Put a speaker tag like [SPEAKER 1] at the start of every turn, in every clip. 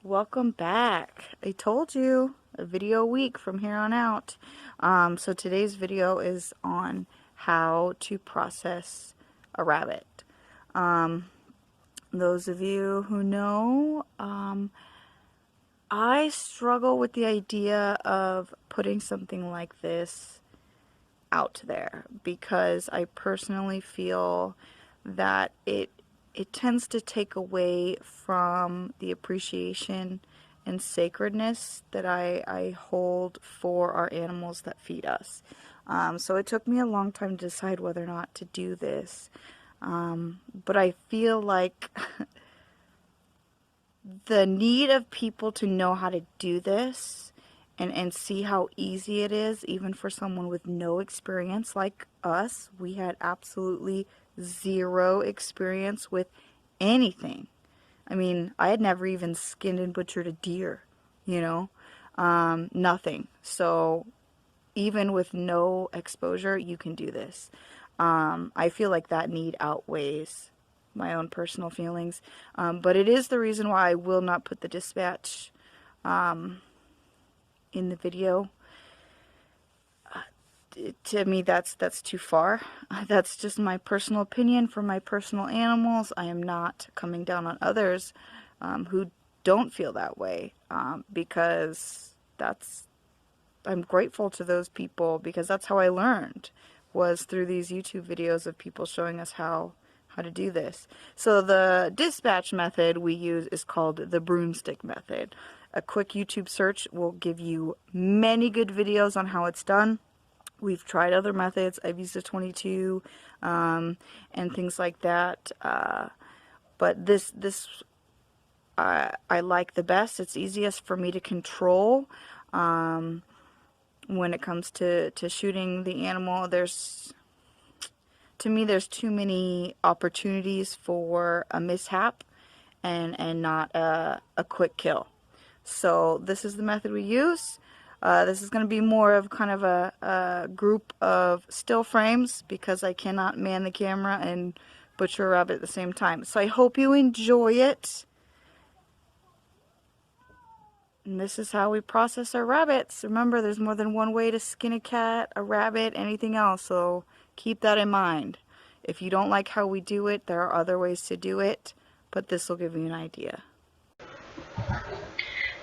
[SPEAKER 1] Welcome back. I told you, a video a week from here on out. So today's video is on how to process a rabbit. Those of you who know, I struggle with the idea of putting something like this out there because I personally feel that it tends to take away from the appreciation and sacredness that I hold for our animals that feed us. So it took me a long time to decide whether or not to do this. But I feel like the need of people to know how to do this and see how easy it is, even for someone with no experience like us. We had absolutely zero experience with anything. I mean, I had never even skinned and butchered a deer, nothing. So even with no exposure, you can do this. I feel like that need outweighs my own personal feelings, but it is the reason why I will not put the dispatch in the video. To me, that's too far. That's just my personal opinion for my personal animals. I am not coming down on others who don't feel that way, because I'm grateful to those people, because that's how I learned, was through these YouTube videos of people showing us how to do this. So the dispatch method we use is called the broomstick method. A quick YouTube search will give you many good videos on how it's done. We've tried other methods. I've used a 22 and things like that. But this I like the best. It's easiest for me to control when it comes to shooting the animal. To me, there's too many opportunities for a mishap and not a quick kill. So this is the method we use. This is going to be more of kind of a group of still frames, because I cannot man the camera and butcher a rabbit at the same time. So I hope you enjoy it. And this is how we process our rabbits. Remember, there's more than one way to skin a cat, a rabbit, anything else. So keep that in mind. If you don't like how we do it, there are other ways to do it, but this will give you an idea.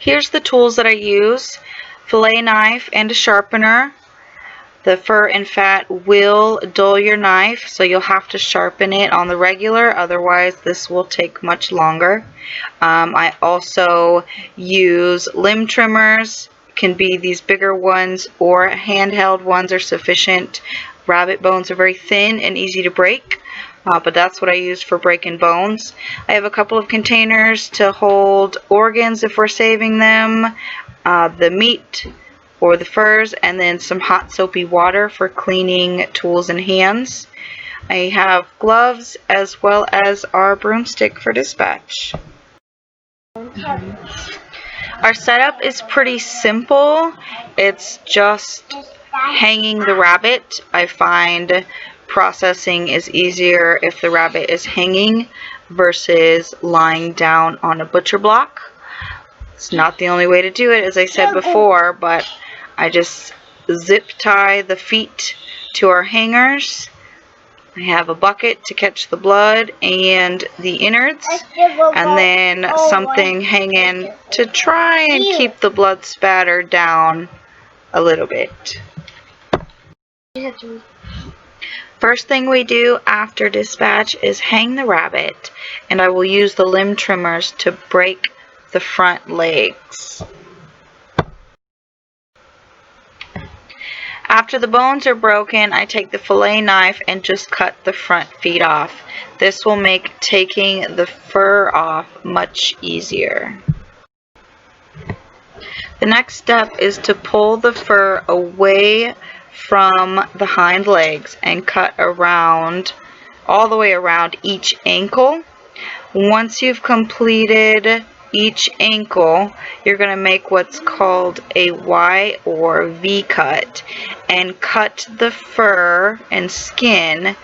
[SPEAKER 1] Here's the tools that I use: fillet knife and a sharpener. The fur and fat will dull your knife, so you'll have to sharpen it on the regular, otherwise this will take much longer. I also use limb trimmers. Can be these bigger ones, or handheld ones are sufficient. Rabbit bones are very thin and easy to break, but that's what I use for breaking bones. I have a couple of containers to hold organs if we're saving them, the meat or the furs, and then some hot soapy water for cleaning tools and hands. I have gloves as well as our broomstick for dispatch. Our setup is pretty simple. It's just hanging the rabbit. I find processing is easier if the rabbit is hanging versus lying down on a butcher block. It's not the only way to do it, as I said before, but I just zip tie the feet to our hangers. I have a bucket to catch the blood and the innards, and then something hanging to try and keep the blood spatter down a little bit. First thing we do after dispatch is hang the rabbit, and I will use the limb trimmers to break the front legs. After the bones are broken, I take the fillet knife and just cut the front feet off. This will make taking the fur off much easier. The next step is to pull the fur away from the hind legs and cut around, all the way around each ankle. Once you've completed each ankle, you're going to make what's called a Y or V cut, and cut the fur and skin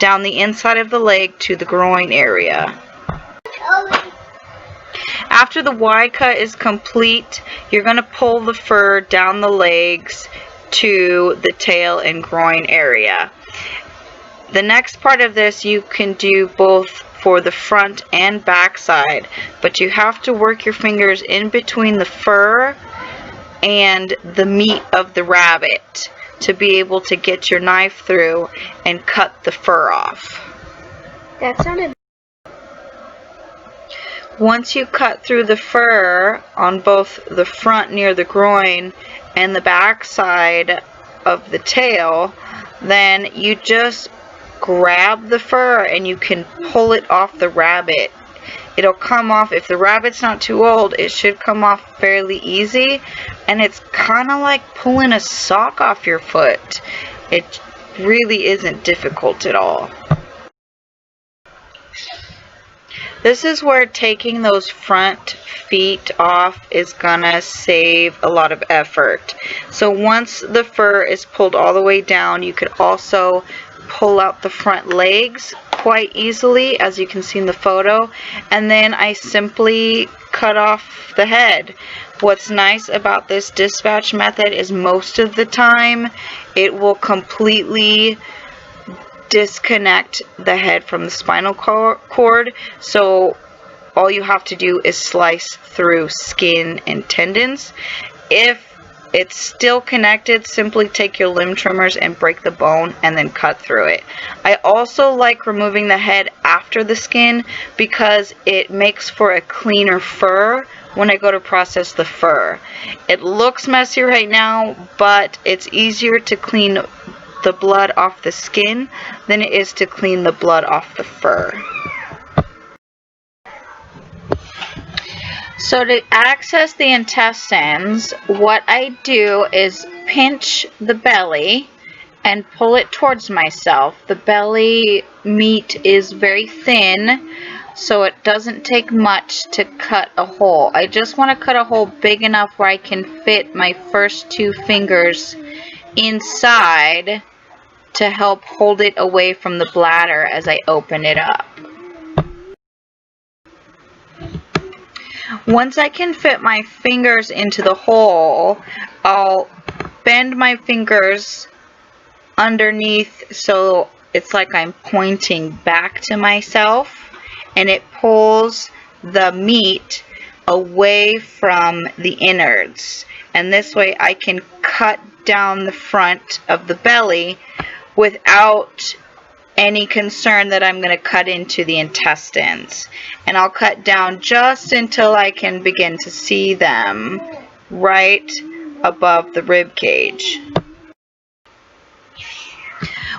[SPEAKER 1] down the inside of the leg to the groin area. After the Y cut is complete, you're going to pull the fur down the legs to the tail and groin area. The next part of this you can do both for the front and back side, but you have to work your fingers in between the fur and the meat of the rabbit to be able to get your knife through and cut the fur off.
[SPEAKER 2] That sounded...
[SPEAKER 1] Once you cut through the fur on both the front near the groin and the back side of the tail, then you just grab the fur and you can pull it off the rabbit. It'll come off. If the rabbit's not too old, it should come off fairly easy, and it's kind of like pulling a sock off your foot. It really isn't difficult at all. This is where taking those front feet off is gonna save a lot of effort. So once the fur is pulled all the way down, you could also pull out the front legs quite easily, as you can see in the photo, and then I simply cut off the head. What's nice about this dispatch method is most of the time it will completely disconnect the head from the spinal cord, so all you have to do is slice through skin and tendons. If it's still connected, simply take your limb trimmers and break the bone and then cut through it. I also like removing the head after the skin because it makes for a cleaner fur when I go to process the fur. It looks messy right now, but it's easier to clean the blood off the skin than it is to clean the blood off the fur. So to access the intestines, what I do is pinch the belly and pull it towards myself. The belly meat is very thin, so it doesn't take much to cut a hole. I just want to cut a hole big enough where I can fit my first 2 fingers inside to help hold it away from the bladder as I open it up. Once I can fit my fingers into the hole, I'll bend my fingers underneath so it's like I'm pointing back to myself, and it pulls the meat away from the innards. And this way I can cut down the front of the belly without any concern that I'm going to cut into the intestines. And I'll cut down just until I can begin to see them right above the rib cage.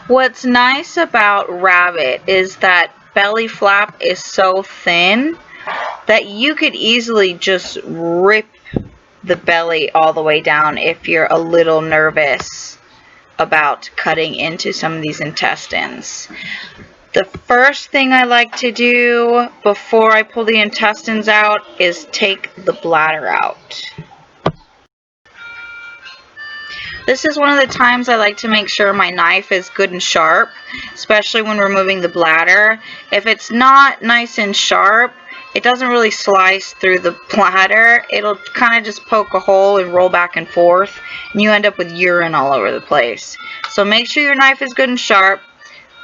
[SPEAKER 1] What's nice about rabbit is that belly flap is so thin that you could easily just rip the belly all the way down if you're a little nervous about cutting into some of these intestines. The first thing I like to do before I pull the intestines out is take the bladder out. This is one of the times I like to make sure my knife is good and sharp, especially when removing the bladder. If it's not nice and sharp, it doesn't really slice through the bladder. It'll kind of just poke a hole and roll back and forth, and you end up with urine all over the place. So make sure your knife is good and sharp.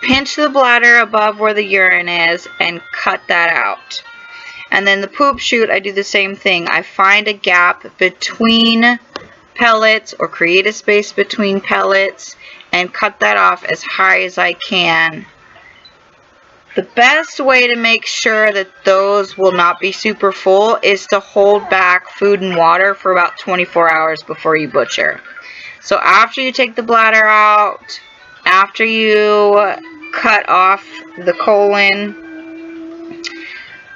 [SPEAKER 1] Pinch the bladder above where the urine is and cut that out. And then the poop chute, I do the same thing. I find a gap between pellets or create a space between pellets and cut that off as high as I can. The best way to make sure that those will not be super full is to hold back food and water for about 24 hours before you butcher. So after you take the bladder out, after you cut off the colon,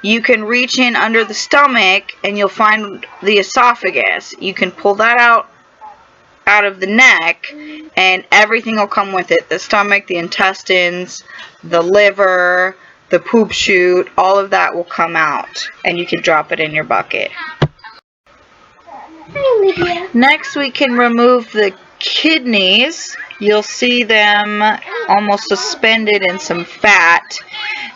[SPEAKER 1] you can reach in under the stomach and you'll find the esophagus. You can pull that out of the neck and everything will come with it. The stomach, the intestines, the liver, the poop chute, all of that will come out and you can drop it in your bucket. Next we can remove the kidneys. You'll see them almost suspended in some fat.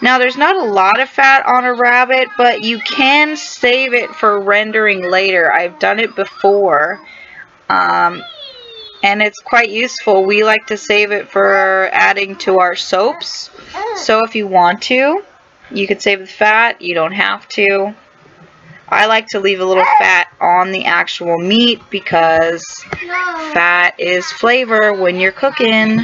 [SPEAKER 1] Now, there's not a lot of fat on a rabbit, but you can save it for rendering later. I've done it before, and it's quite useful. We like to save it for adding to our soaps. So if you want to, you could save the fat. You don't have to. I like to leave a little fat on the actual meat because fat is flavor when you're cooking.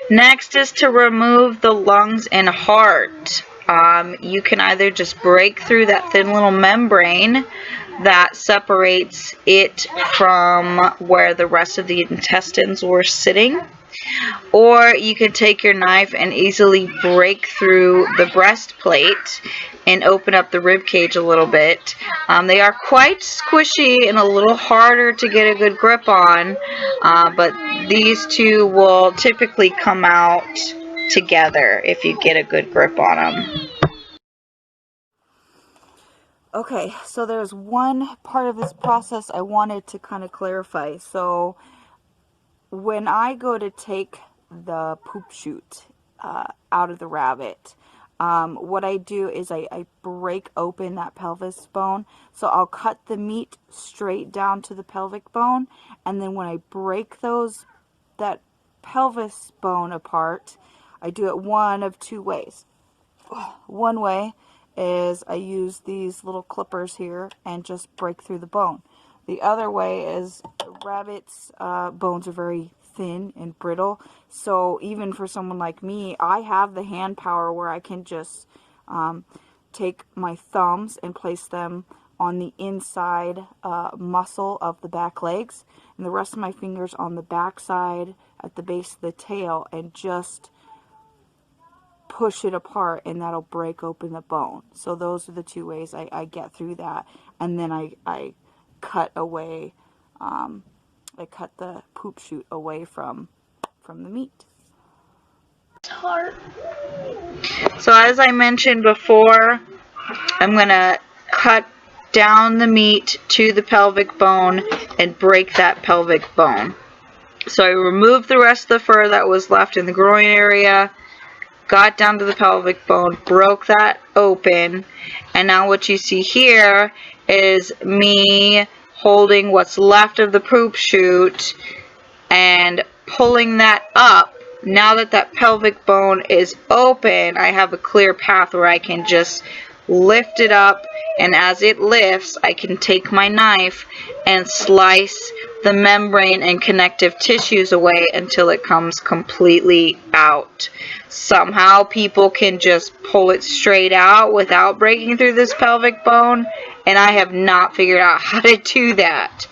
[SPEAKER 1] Next is to remove the lungs and heart. You can either just break through that thin little membrane that separates it from where the rest of the intestines were sitting, or you can take your knife and easily break through the breastplate and open up the rib cage a little bit. They are quite squishy and a little harder to get a good grip on, but these two will typically come out together if you get a good grip on them. Okay, so there's one part of this process I wanted to kind of clarify. So when I go to take the poop chute out of the rabbit, what I do is I break open that pelvis bone. So I'll cut the meat straight down to the pelvic bone, and then when I break that pelvis bone apart, I do it one of two ways. One way is I use these little clippers here and just break through the bone. The other way is rabbits' bones are very thin and brittle, so even for someone like me, I have the hand power where I can just take my thumbs and place them on the inside muscle of the back legs, and the rest of my fingers on the back side at the base of the tail, and just push it apart, and that'll break open the bone. So those are the two ways I get through that. And then I cut away, I cut the poop chute away from the meat. So as I mentioned before, I'm going to cut down the meat to the pelvic bone and break that pelvic bone. So I removed the rest of the fur that was left in the groin area, got down to the pelvic bone, broke that open, and now what you see here is me holding what's left of the poop chute and pulling that up. Now that that pelvic bone is open, I have a clear path where I can just lift it up, and as it lifts, I can take my knife and slice the membrane and connective tissues away until it comes completely out. Somehow people can just pull it straight out without breaking through this pelvic bone, and I have not figured out how to do that.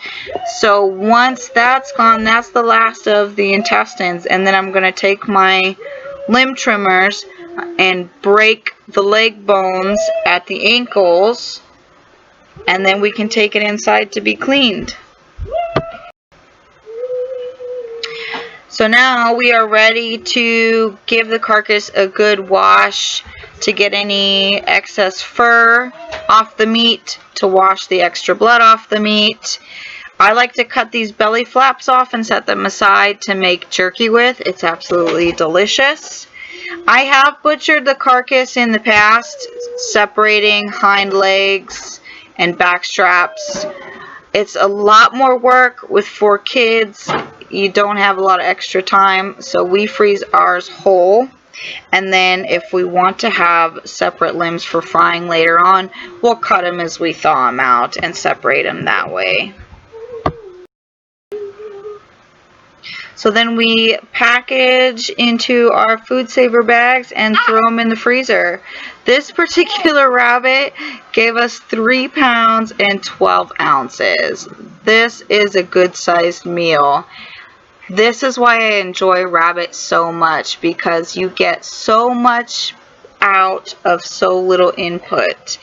[SPEAKER 1] So once that's gone, that's the last of the intestines, and then I'm going to take my limb trimmers and break the leg bones at the ankles, and then we can take it inside to be cleaned. So now we are ready to give the carcass a good wash to get any excess fur off the meat, to wash the extra blood off the meat. I like to cut these belly flaps off and set them aside to make jerky with. It's absolutely delicious. I have butchered the carcass in the past, separating hind legs and back straps. It's a lot more work with 4 kids. You don't have a lot of extra time, so we freeze ours whole. And then if we want to have separate limbs for frying later on, we'll cut them as we thaw them out and separate them that way. So then we package into our food saver bags and throw them in the freezer. This particular rabbit gave us 3 pounds and 12 ounces. This is a good sized meal. This is why I enjoy rabbit so much, because you get so much out of so little input.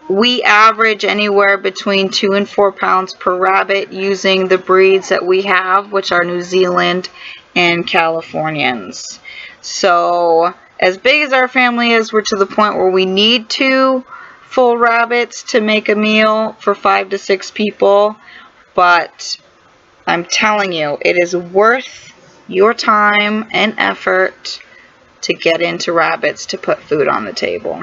[SPEAKER 1] We average anywhere between 2 and 4 pounds per rabbit using the breeds that we have, which are New Zealand and Californians. So as big as our family is, we're to the point where we need 2 full rabbits to make a meal for 5 to 6 people. But I'm telling you, it is worth your time and effort to get into rabbits to put food on the table.